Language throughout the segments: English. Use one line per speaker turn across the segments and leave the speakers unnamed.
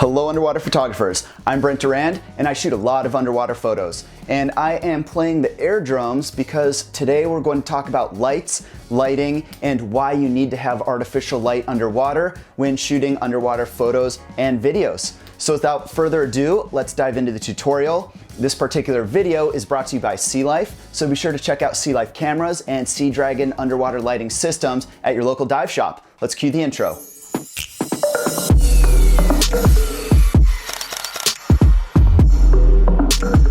Hello underwater photographers, I'm Brent Durand and I shoot a lot of underwater photos. And I am playing the air drums because today we're going to talk about lights, lighting, and why you need to have artificial light underwater when shooting underwater photos and videos. So without further ado, let's dive into the tutorial. This particular video is brought to you by SeaLife, so be sure to check out SeaLife cameras and Sea Dragon underwater lighting systems at your local dive shop. Let's cue the intro.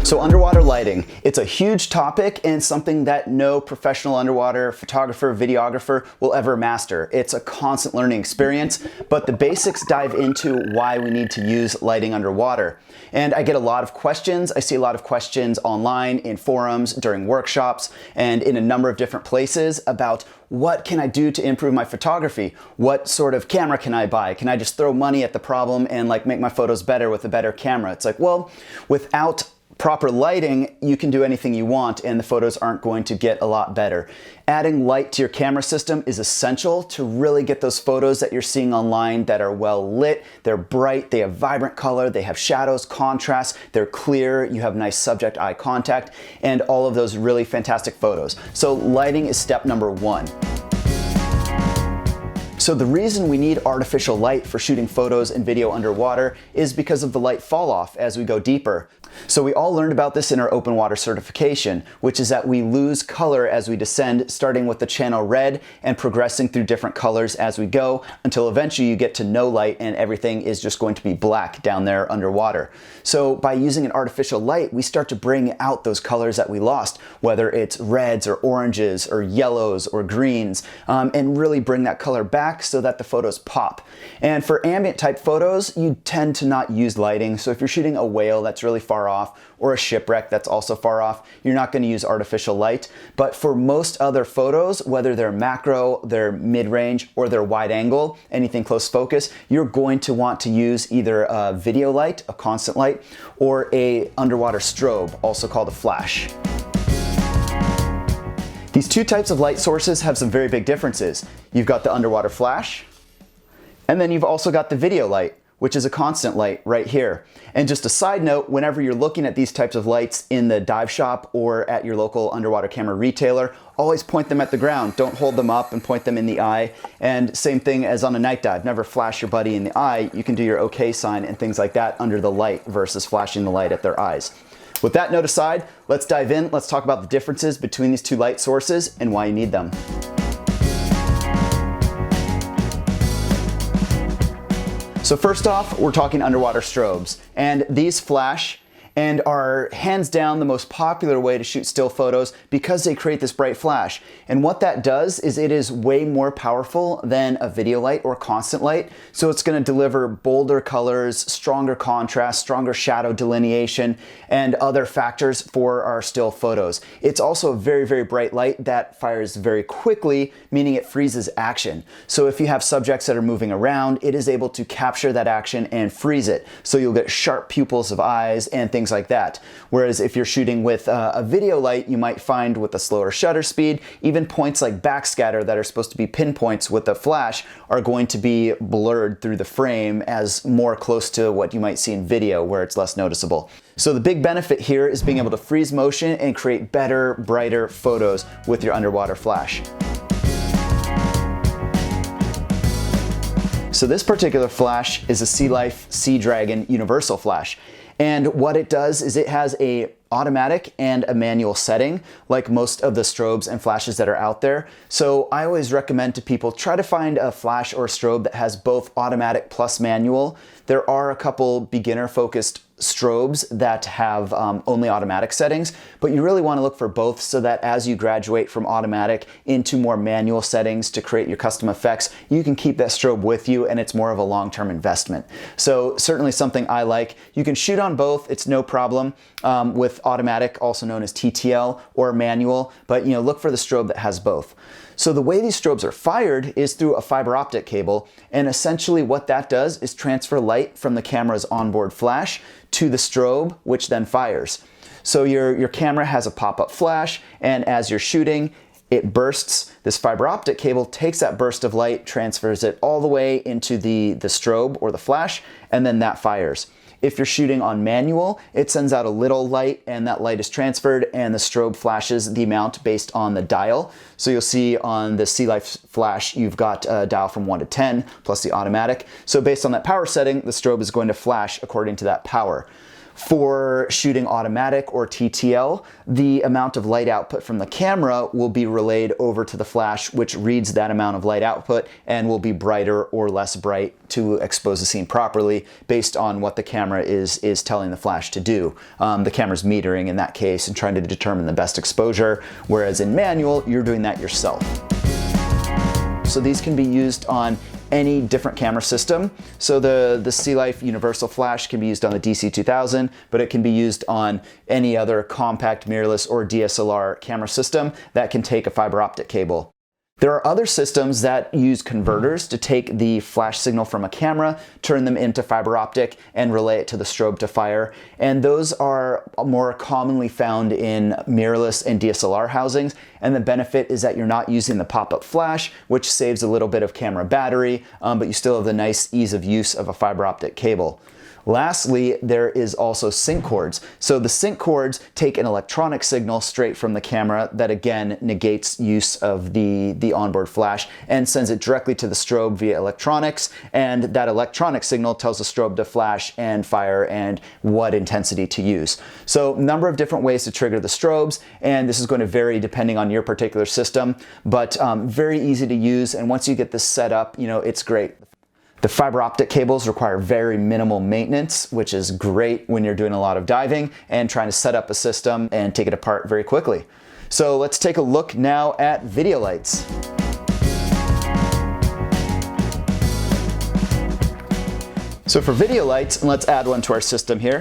So underwater lighting, it's a huge topic and something that no professional underwater photographer, videographer will ever master. It's a constant learning experience, but the basics dive into why we need to use lighting underwater. And I get a lot of questions. I see a lot of questions online, in forums, during workshops, and in a number of different places about what can I do to improve my photography? What sort of camera can I buy? Can I just throw money at the problem and like make my photos better with a better camera? It's like, well, without proper lighting, you can do anything you want and the photos aren't going to get a lot better. Adding light to your camera system is essential to really get those photos that you're seeing online that are well lit, they're bright, they have vibrant color, they have shadows, contrast, they're clear, you have nice subject eye contact, and all of those really fantastic photos. So lighting is step number one. So the reason we need artificial light for shooting photos and video underwater is because of the light fall off as we go deeper. So we all learned about this in our open water certification, which is that we lose color as we descend, starting with the channel red and progressing through different colors as we go until eventually you get to no light and everything is just going to be black down there underwater. So by using an artificial light, we start to bring out those colors that we lost, whether it's reds or oranges or yellows or greens, and really bring that color back so that the photos pop. And for ambient type photos, you tend to not use lighting. So if you're shooting a whale that's really far off or a shipwreck that's also far off, you're not going to use artificial light. But for most other photos, whether they're macro, they're mid-range, or they're wide angle, anything close focus, you're going to want to use either a video light, a constant light, or a underwater strobe, also called a flash. These two types of light sources have some very big differences. You've got the underwater flash, and then you've also got the video light, which is a constant light right here. And just a side note, whenever you're looking at these types of lights in the dive shop or at your local underwater camera retailer, always point them at the ground. Don't hold them up and point them in the eye. And same thing as on a night dive, never flash your buddy in the eye. You can do your okay sign and things like that under the light versus flashing the light at their eyes. With that note aside, let's dive in. Let's talk about the differences between these two light sources and why you need them. So first off, we're talking underwater strobes, and these flash and are hands down the most popular way to shoot still photos because they create this bright flash. And what that does is it is way more powerful than a video light or constant light. So it's going to deliver bolder colors, stronger contrast, stronger shadow delineation, and other factors for our still photos. It's also a very, very bright light that fires very quickly, meaning it freezes action. So if you have subjects that are moving around, it is able to capture that action and freeze it. So you'll get sharp pupils of eyes and things like that. Whereas if you're shooting with a video light, you might find with a slower shutter speed, even points like backscatter that are supposed to be pinpoints with the flash are going to be blurred through the frame as more close to what you might see in video where it's less noticeable. So the big benefit here is being able to freeze motion and create better, brighter photos with your underwater flash. So this particular flash is a SeaLife Sea Dragon Universal Flash. And what it does is it has a automatic and a manual setting, like most of the strobes and flashes that are out there. So I always recommend to people, try to find a flash or a strobe that has both automatic plus manual. There are a couple beginner-focused strobes that have only automatic settings, but you really want to look for both so that as you graduate from automatic into more manual settings to create your custom effects, you can keep that strobe with you and it's more of a long-term investment. So certainly something I like. You can shoot on both, it's no problem, with automatic, also known as TTL, or manual, but look for the strobe that has both. So the way these strobes are fired is through a fiber optic cable, and essentially what that does is transfer light from the camera's onboard flash to the strobe, which then fires. So your camera has a pop-up flash, and as you're shooting, it bursts. This fiber optic cable takes that burst of light, transfers it all the way into the strobe or the flash, and then that fires. If you're shooting on manual, it sends out a little light and that light is transferred and the strobe flashes the amount based on the dial. So you'll see on the SeaLife flash, you've got a dial from 1 to 10 plus the automatic. So based on that power setting, the strobe is going to flash according to that power. For shooting automatic or TTL, the amount of light output from the camera will be relayed over to the flash, which reads that amount of light output and will be brighter or less bright to expose the scene properly based on what the camera is telling the flash to do. The camera's metering in that case and trying to determine the best exposure, whereas in manual, you're doing that yourself. So these can be used on any different camera system. So the SeaLife Universal Flash can be used on the DC2000, but it can be used on any other compact mirrorless or DSLR camera system that can take a fiber optic cable. There are other systems that use converters to take the flash signal from a camera, turn them into fiber optic, and relay it to the strobe to fire. And those are more commonly found in mirrorless and DSLR housings. And the benefit is that you're not using the pop-up flash, which saves a little bit of camera battery, but you still have the nice ease of use of a fiber optic cable. Lastly, there is also sync cords. So the sync cords take an electronic signal straight from the camera that again negates use of the onboard flash and sends it directly to the strobe via electronics, and that electronic signal tells the strobe to flash and fire and what intensity to use. So a number of different ways to trigger the strobes, and this is going to vary depending on your particular system, but very easy to use, and once you get this set up, it's great. The fiber optic cables require very minimal maintenance, which is great when you're doing a lot of diving and trying to set up a system and take it apart very quickly. So let's take a look now at video lights. So for video lights, let's add one to our system here.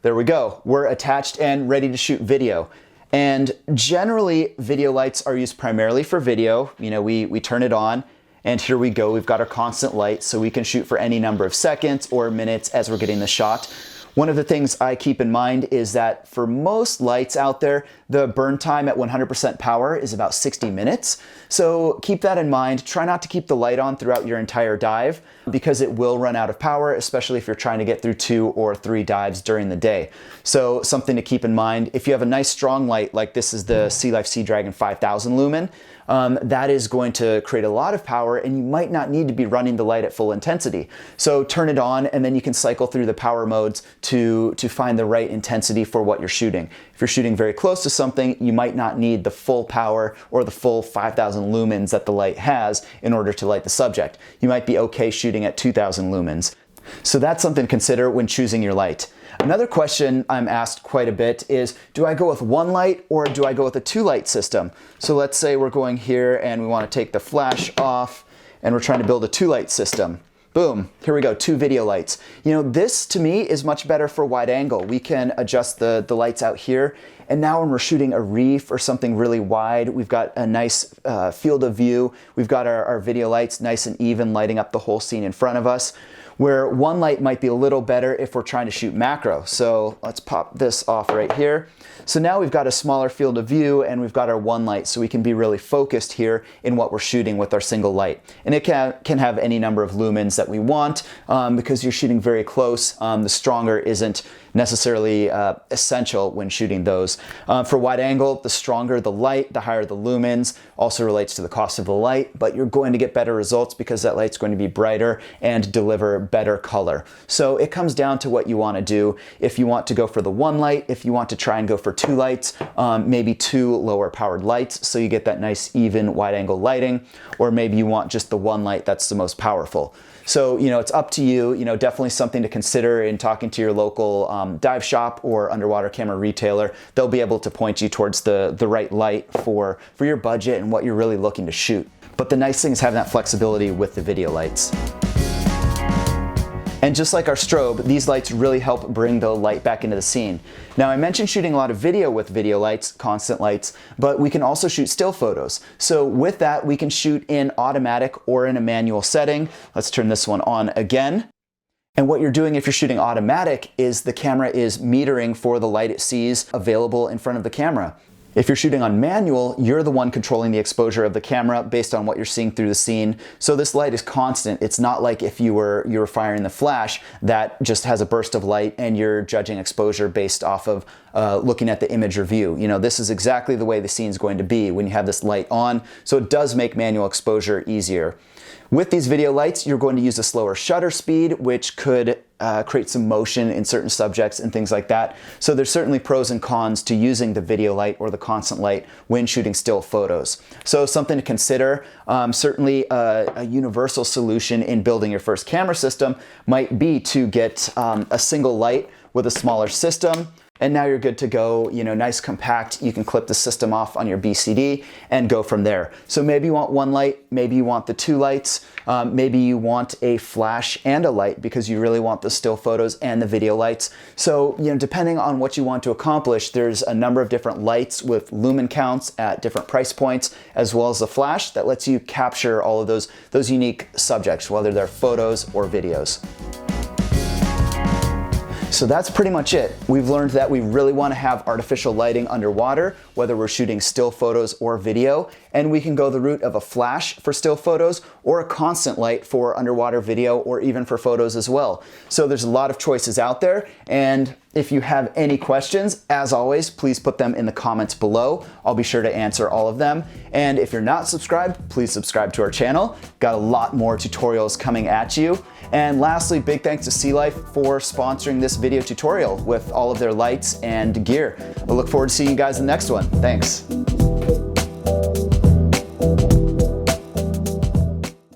There we go. We're attached and ready to shoot video. And generally, video lights are used primarily for video. We turn it on. And here we go, we've got our constant light, so we can shoot for any number of seconds or minutes as we're getting the shot. One of the things I keep in mind is that for most lights out there, the burn time at 100% power is about 60 minutes. So keep that in mind. Try not to keep the light on throughout your entire dive because it will run out of power, especially if you're trying to get through 2 or 3 dives during the day. So something to keep in mind, if you have a nice strong light, like this is the SeaLife Sea Dragon 5000 lumen, that is going to create a lot of power and you might not need to be running the light at full intensity. So turn it on and then you can cycle through the power modes to find the right intensity for what you're shooting. If you're shooting very close to something, you might not need the full power or the full 5000 lumens that the light has in order to light the subject. You might be okay shooting at 2000 lumens. So that's something to consider when choosing your light. Another question I'm asked quite a bit is, do I go with one light or do I go with a 2-light system? So let's say we're going here and we want to take the flash off and we're trying to build a 2-light system. Boom, here we go, 2 video lights. This to me is much better for wide angle. We can adjust the lights out here, and now when we're shooting a reef or something really wide, we've got a nice field of view. We've got our video lights nice and even lighting up the whole scene in front of us, where one light might be a little better if we're trying to shoot macro. So let's pop this off right here. So now we've got a smaller field of view and we've got our one light, so we can be really focused here in what we're shooting with our single light. And it can have any number of lumens that we want because you're shooting very close. The stronger isn't necessarily essential when shooting those. For wide angle, the stronger the light, the higher the lumens. Also relates to the cost of the light, but you're going to get better results because that light's going to be brighter and deliver better color. So it comes down to what you want to do. If you want to go for the one light, if you want to try and go for 2 lights, maybe 2 lower powered lights so you get that nice even wide angle lighting, or maybe you want just the one light that's the most powerful. So, it's up to you. Definitely something to consider in talking to your local dive shop or underwater camera retailer. They'll be able to point you towards the right light for your budget and what you're really looking to shoot. But the nice thing is having that flexibility with the video lights. And just like our strobe, these lights really help bring the light back into the scene. Now, I mentioned shooting a lot of video with video lights, constant lights, but we can also shoot still photos. So with that, we can shoot in automatic or in a manual setting. Let's turn this one on again. And what you're doing if you're shooting automatic is the camera is metering for the light it sees available in front of the camera. If you're shooting on manual, you're the one controlling the exposure of the camera based on what you're seeing through the scene. So this light is constant. It's not like if you were firing the flash that just has a burst of light and you're judging exposure based off of looking at the image or view. You know, this is exactly the way the scene's going to be when you have this light on. So it does make manual exposure easier. With these video lights, you're going to use a slower shutter speed, which could create some motion in certain subjects and things like that. So there's certainly pros and cons to using the video light or the constant light when shooting still photos. So something to consider. Certainly a universal solution in building your first camera system might be to get a single light with a smaller system. And now you're good to go, you know, nice compact. You can clip the system off on your BCD and go from there. So maybe you want one light, maybe you want the two lights, maybe you want a flash and a light because you really want the still photos and the video lights. So, you know, depending on what you want to accomplish, there's a number of different lights with lumen counts at different price points, as well as a flash that lets you capture all of those unique subjects, whether they're photos or videos. So that's pretty much it. We've learned that we really want to have artificial lighting underwater, whether we're shooting still photos or video, and we can go the route of a flash for still photos or a constant light for underwater video or even for photos as well. So there's a lot of choices out there, and if you have any questions, as always, please put them in the comments below. I'll be sure to answer all of them. And if you're not subscribed, please subscribe to our channel. Got a lot more tutorials coming at you. And lastly, big thanks to SeaLife for sponsoring this video tutorial with all of their lights and gear. I look forward to seeing you guys in the next one. Thanks.